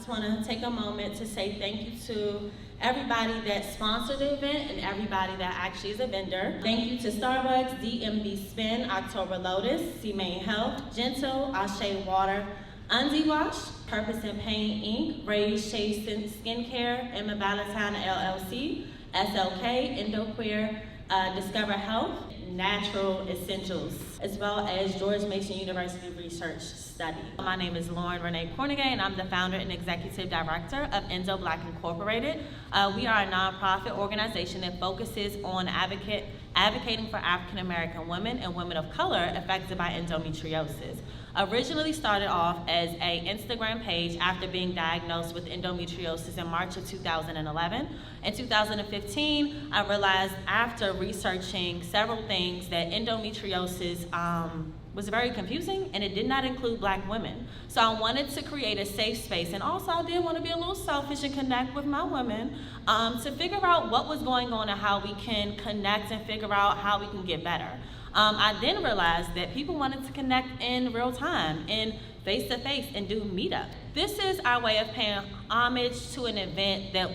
just want to take a moment to say thank you to everybody that sponsored the event and everybody that actually is a vendor. Thank you to Starbucks, DMB Spin, October Lotus, C-Main Health, Gentle, Ashe Water, Unzi Wash, Purpose and Pain Inc., Raise Shade Skincare, Emma Valentine LLC, SLK, Endo Queer, Discover Health, Natural Essentials, as well as George Mason University Research Study. My name is Lauren Renee Cornegay, and I'm the founder and executive director of Endo Black Incorporated. We are a nonprofit organization that focuses on advocating for African American women and women of color affected by endometriosis. Originally started off as an Instagram page after being diagnosed with endometriosis in March of 2011. In 2015, I realized after researching several things that endometriosis was very confusing and it did not include Black women. So I wanted to create a safe space, and also I did want to be a little selfish and connect with my women to figure out what was going on and how we can connect and figure out how we can get better. I then realized that people wanted to connect in real time, in face-to-face, and do meetup. This is our way of paying homage to an event that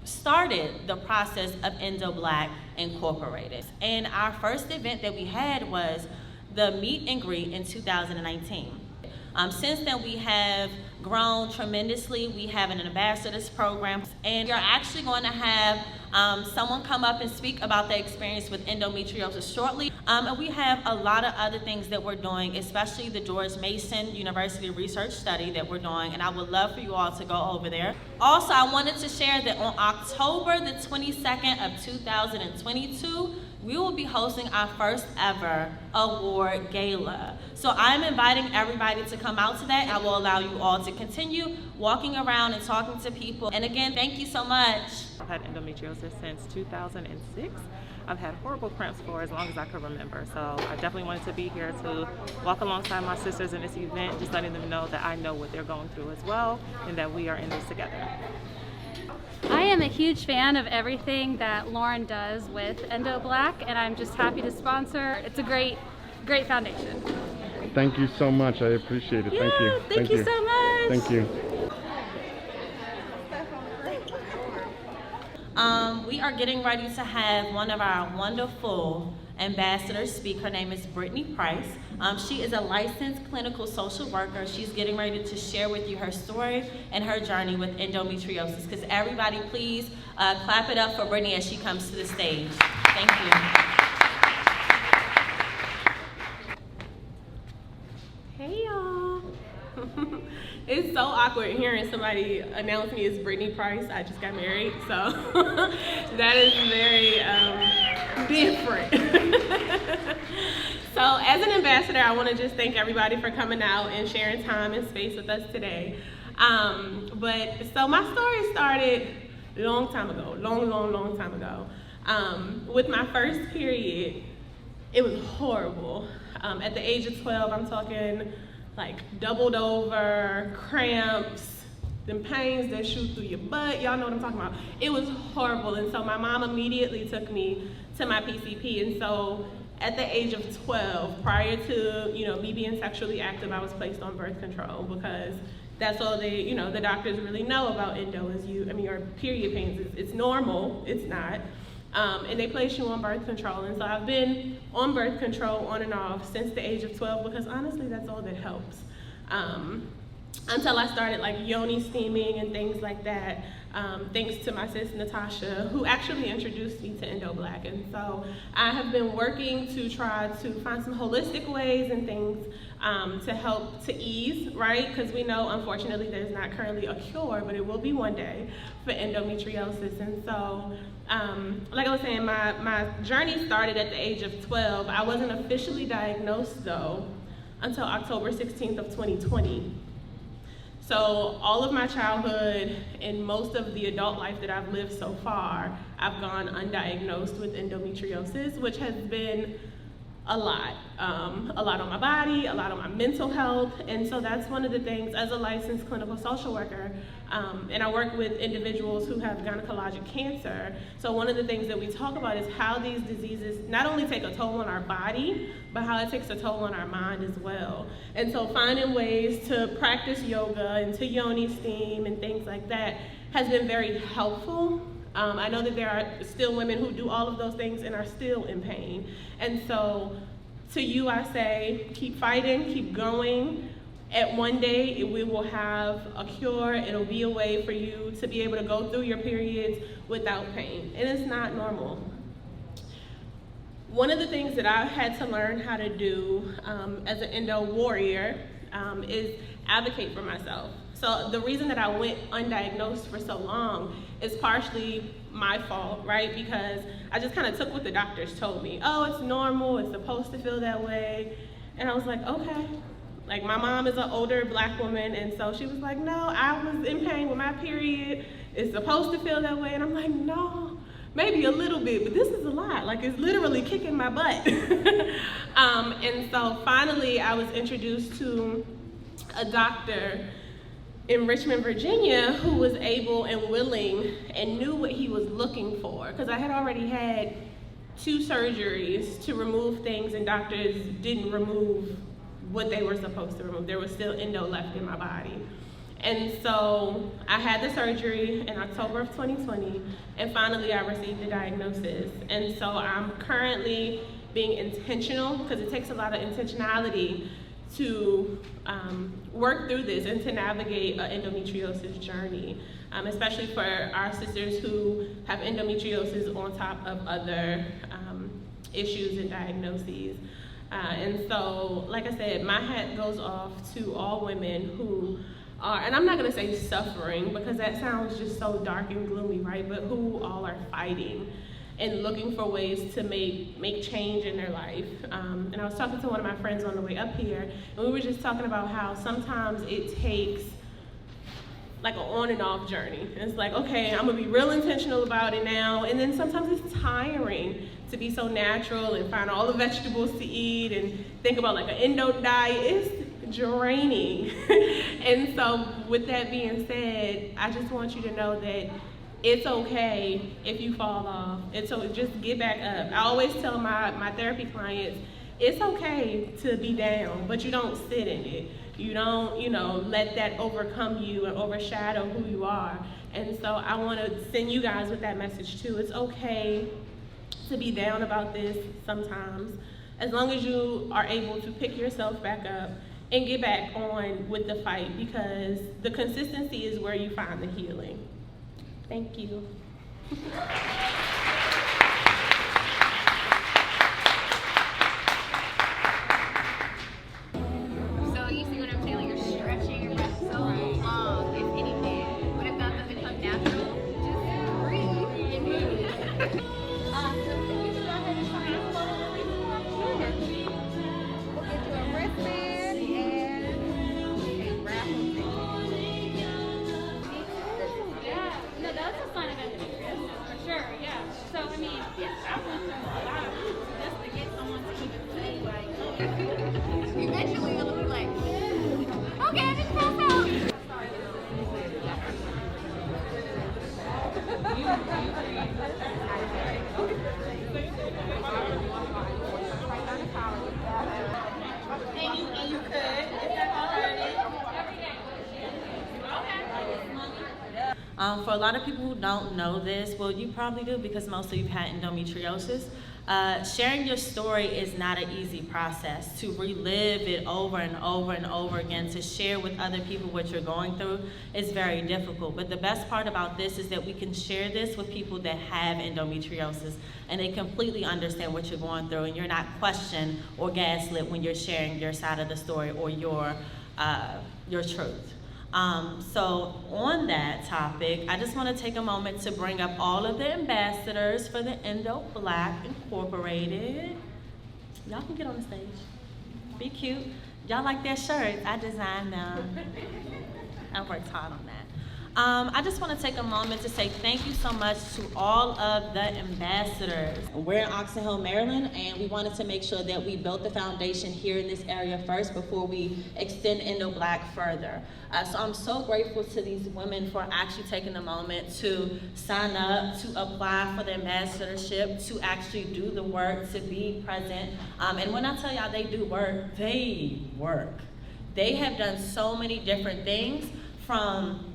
started the process of Endo Black Incorporated. And our first event that we had was the meet and greet in 2019. Since then, we have grown tremendously. We have an ambassadors program, and you're actually going to have someone come up and speak about their experience with endometriosis shortly. And we have a lot of other things that we're doing, especially the George Mason University Research Study that we're doing, and I would love for you all to go over there. Also, I wanted to share that on October the 22nd of 2022, we will be hosting our first ever award gala. So I'm inviting everybody to come out to that. I will allow you all to continue walking around and talking to people. And again, thank you so much. I've had endometriosis since 2006. I've had horrible cramps for as long as I can remember. So I definitely wanted to be here to walk alongside my sisters in this event, just letting them know that I know what they're going through as well and that we are in this together. I am a huge fan of everything that Lauren does with Endo Black, and I'm just happy to sponsor. It's a great foundation. Thank you so much. I appreciate it. Yeah, thank you. Thank you so much. Thank you. We are getting ready to have one of our wonderful ambassadors speak. Her name is Brittany Price. She is a licensed clinical social worker. She's getting ready to share with you her story and her journey with endometriosis. Because everybody, please clap it up for Brittany as she comes to the stage. Thank you. Hey y'all. It's so awkward hearing somebody announce me as Brittany Price. I just got married, so that is very different. So as an ambassador, I want to just thank everybody for coming out and sharing time and space with us today. So my story started a long time ago, long time ago. With my first period, it was horrible. At the age of 12, I'm talking like doubled over, cramps, them pains that shoot through your butt, y'all know what I'm talking about. It was horrible, and so my mom immediately took me to my PCP, and so at the age of 12, prior to me being sexually active, I was placed on birth control because that's all they, the doctors really know about endo is your period pains. It's normal, it's not. And they place you on birth control. And so I've been on birth control on and off since the age of 12 because honestly, that's all that helps. Until I started like yoni steaming and things like that, thanks to my sis Natasha, who actually introduced me to Endo Black. And so I have been working to try to find some holistic ways and things to help to ease, right? Because we know, unfortunately, there's not currently a cure, but it will be one day for endometriosis. And so, like I was saying, my journey started at the age of 12. I wasn't officially diagnosed, though, until October 16th of 2020. So all of my childhood and most of the adult life that I've lived so far, I've gone undiagnosed with endometriosis, which has been a lot on my body, a lot on my mental health, and so that's one of the things as a licensed clinical social worker, and I work with individuals who have gynecologic cancer. So one of the things that we talk about is how these diseases not only take a toll on our body, but how it takes a toll on our mind as well. And so finding ways to practice yoga and to yoni steam and things like that has been very helpful. I know that there are still women who do all of those things and are still in pain. And so to you, I say, keep fighting, keep going. At one day, we will have a cure. It'll be a way for you to be able to go through your periods without pain. And it's not normal. One of the things that I had to learn how to do as an endo warrior is advocate for myself. So the reason that I went undiagnosed for so long is partially my fault, right? Because I just kind of took what the doctors told me. Oh, it's normal, it's supposed to feel that way. And I was like, okay. Like, my mom is an older Black woman, and so she was like, no, I was in pain with my period. It's supposed to feel that way. And I'm like, no, maybe a little bit, but this is a lot. Like, it's literally kicking my butt. And so finally, I was introduced to a doctor in Richmond, Virginia, who was able and willing and knew what he was looking for. Because I had already had 2 surgeries to remove things, and doctors didn't remove what they were supposed to remove. There was still endo left in my body. And so I had the surgery in October of 2020, and finally I received the diagnosis. And so I'm currently being intentional, because it takes a lot of intentionality to work through this and to navigate an endometriosis journey, especially for our sisters who have endometriosis on top of other issues and diagnoses. And so, like I said, my hat goes off to all women who are, and I'm not gonna say suffering, because that sounds just so dark and gloomy, right? But who all are fighting and looking for ways to make change in their life. And I was talking to one of my friends on the way up here, and we were just talking about how sometimes it takes like an on and off journey. And it's like, okay, I'm gonna be real intentional about it now, and then sometimes it's tiring to be so natural and find all the vegetables to eat and think about like an endo diet. It's draining. And so with that being said, I just want you to know that it's okay if you fall off. It's so just get back up. I always tell my therapy clients, it's okay to be down, but you don't sit in it. You don't, let that overcome you and overshadow who you are. And so I want to send you guys with that message too. It's okay to be down about this sometimes, as long as you are able to pick yourself back up and get back on with the fight, because the consistency is where you find the healing. Thank you. So you see what I'm saying? Like, you're stretching your breath so long. If anything, what if that doesn't come natural? Just breathe and move. Awesome. So you should go ahead and try and follow the lead. We'll get you a wristband and a raffle ticket. Yeah, no, that's a sign of endometriosis for sure. Yeah. So I mean, I went through a lot of hoops just to get someone to even say like, Eventually, it'll be like, okay, I just passed out. And you could, if that already. For a lot of people who don't know this, well, you probably do because most of you have had endometriosis. Sharing your story is not an easy process. To relive it over and over and over again, to share with other people what you're going through is very difficult. But the best part about this is that we can share this with people that have endometriosis, and they completely understand what you're going through, and you're not questioned or gaslit when you're sharing your side of the story or your truth. So on that topic, I just want to take a moment to bring up all of the ambassadors for the Endo Black Incorporated. Y'all can get on the stage. Be cute. Y'all like their shirts? I designed them. I worked hard on that. I just want to take a moment to say thank you so much to all of the ambassadors. We're in Oxon Hill, Maryland, and we wanted to make sure that we built the foundation here in this area first before we extend Endo Black further. So I'm so grateful to these women for actually taking the moment to sign up, to apply for the ambassadorship, to actually do the work, to be present. And when I tell y'all they do work, they work. They have done so many different things, from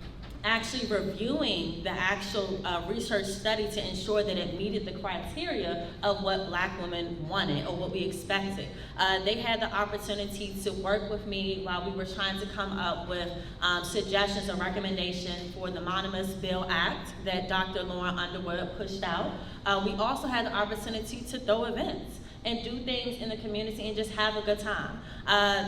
actually reviewing the actual research study to ensure that it meted the criteria of what Black women wanted or what we expected. They had the opportunity to work with me while we were trying to come up with suggestions or recommendations for the Monogamous Bill Act that Dr. Lauren Underwood pushed out. We also had the opportunity to throw events and do things in the community and just have a good time.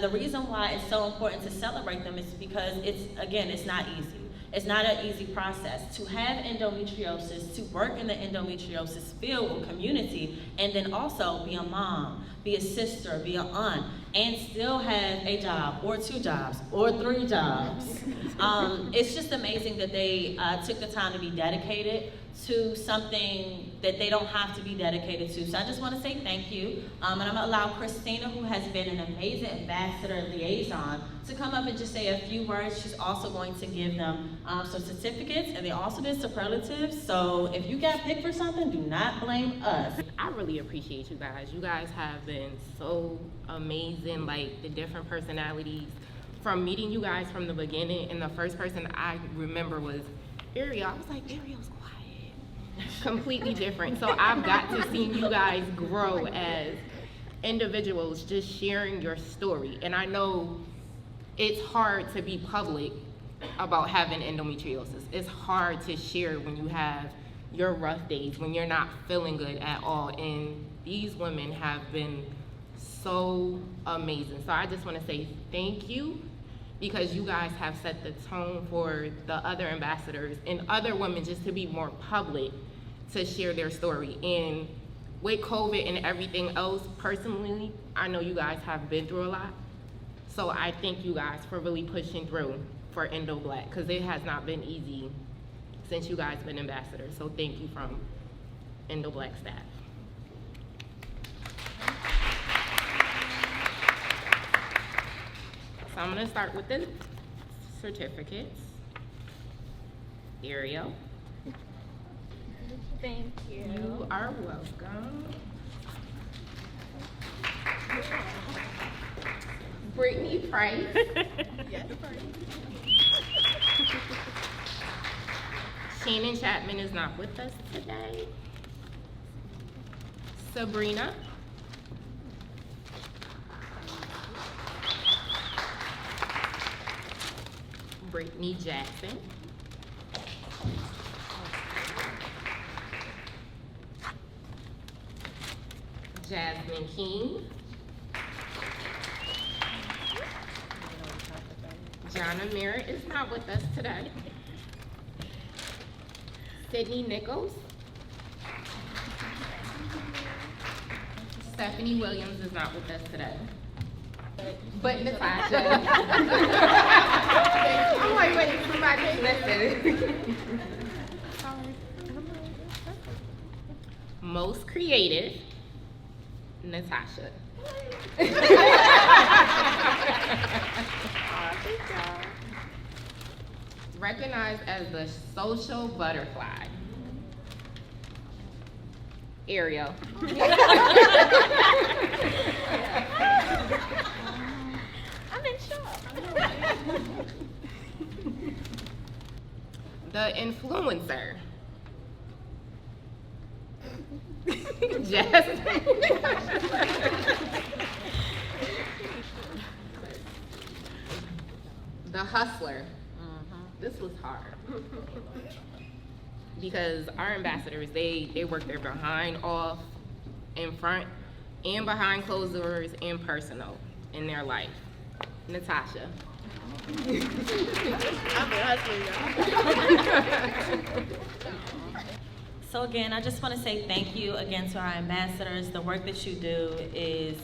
The reason why it's so important to celebrate them is because it's not easy. It's not an easy process. To have endometriosis, to work in the endometriosis field or community, and then also be a mom, be a sister, be an aunt, and still have a job, or 2 jobs, or 3 jobs. It's just amazing that they took the time to be dedicated to something that they don't have to be dedicated to. So I just want to say thank you. And I'm gonna allow Christina, who has been an amazing ambassador liaison, to come up and just say a few words. She's also going to give them some certificates, and they also did superlatives. So if you got picked for something, do not blame us. I really appreciate you guys. You guys have been so amazing, like the different personalities. From meeting you guys from the beginning, and the first person I remember was Ariel. I was like, Ariel's quiet. Completely different. So I've got to see you guys grow as individuals, just sharing your story. And I know it's hard to be public about having endometriosis. It's hard to share when you have your rough days, when you're not feeling good at all. And these women have been so amazing. So I just want to say thank you, because you guys have set the tone for the other ambassadors and other women just to be more public, to share their story. And with COVID and everything else, personally, I know you guys have been through a lot. So I thank you guys for really pushing through for Endo Black, because it has not been easy since you guys been ambassadors. So thank you from Endo Black staff. So I'm gonna start with the certificates. Ariel. Thank you. You are welcome. Brittany Price. Yes, Shannon Chapman is not with us today. Sabrina. Brittany Jackson. Jasmine King. Jonna Merritt is not with us today. Sydney Nichols. Stephanie Williams is not with us today. But Natasha. I'm like, wait, somebody listen. Most creative, Natasha. Recognized as the social butterfly, Ariel. I'm in shock. The influencer, Jasmine. The hustler. This was hard because our ambassadors, they work their behind off, in front, and behind closed doors, and personal in their life. Natasha. So again, I just want to say thank you again to our ambassadors. The work that you do is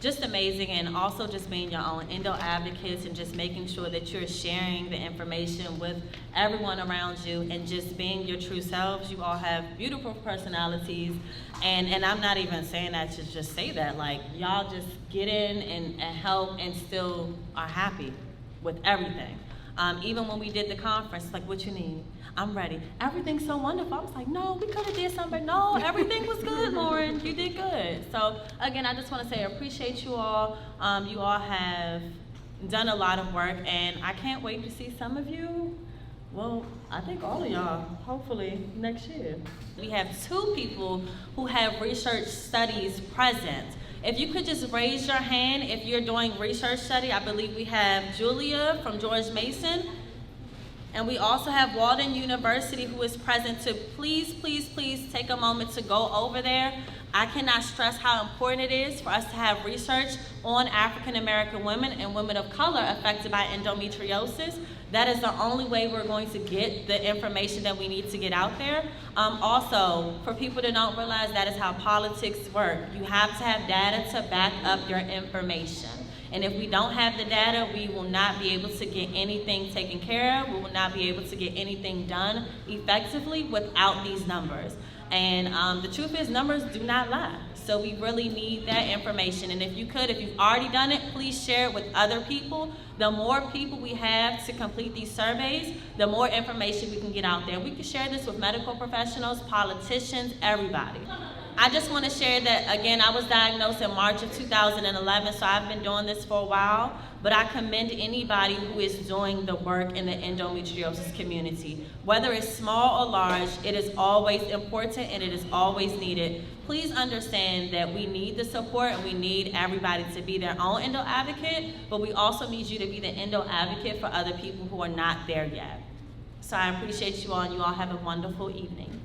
just amazing, and also just being your own endo advocates and just making sure that you're sharing the information with everyone around you and just being your true selves. You all have beautiful personalities, and I'm not even saying that to just say that. Like, y'all just get in and help and still are happy with everything. Even when we did the conference, like, what you need? I'm ready. Everything's so wonderful. I was like, no, we could have did something. No, everything was good, Lauren. You did good. So again, I just want to say I appreciate you all. You all have done a lot of work, and I can't wait to see some of you. Well, I think all of y'all, hopefully next year. We have 2 people who have research studies present. If you could just raise your hand if you're doing research study. I believe we have Julia from George Mason. And we also have Walden University, who is present, to please, please, please take a moment to go over there. I cannot stress how important it is for us to have research on African American women and women of color affected by endometriosis. That is the only way we're going to get the information that we need to get out there. Also, for people that don't realize, that is how politics work. You have to have data to back up your information. And if we don't have the data, we will not be able to get anything taken care of. We will not be able to get anything done effectively without these numbers. And the truth is, numbers do not lie. So we really need that information. And if you've already done it, please share it with other people. The more people we have to complete these surveys, the more information we can get out there. We can share this with medical professionals, politicians, everybody. I just want to share that, again, I was diagnosed in March of 2011, so I've been doing this for a while, but I commend anybody who is doing the work in the endometriosis community. Whether it's small or large, it is always important and it is always needed. Please understand that we need the support and we need everybody to be their own endo advocate, but we also need you to be the endo advocate for other people who are not there yet. So I appreciate you all, and you all have a wonderful evening.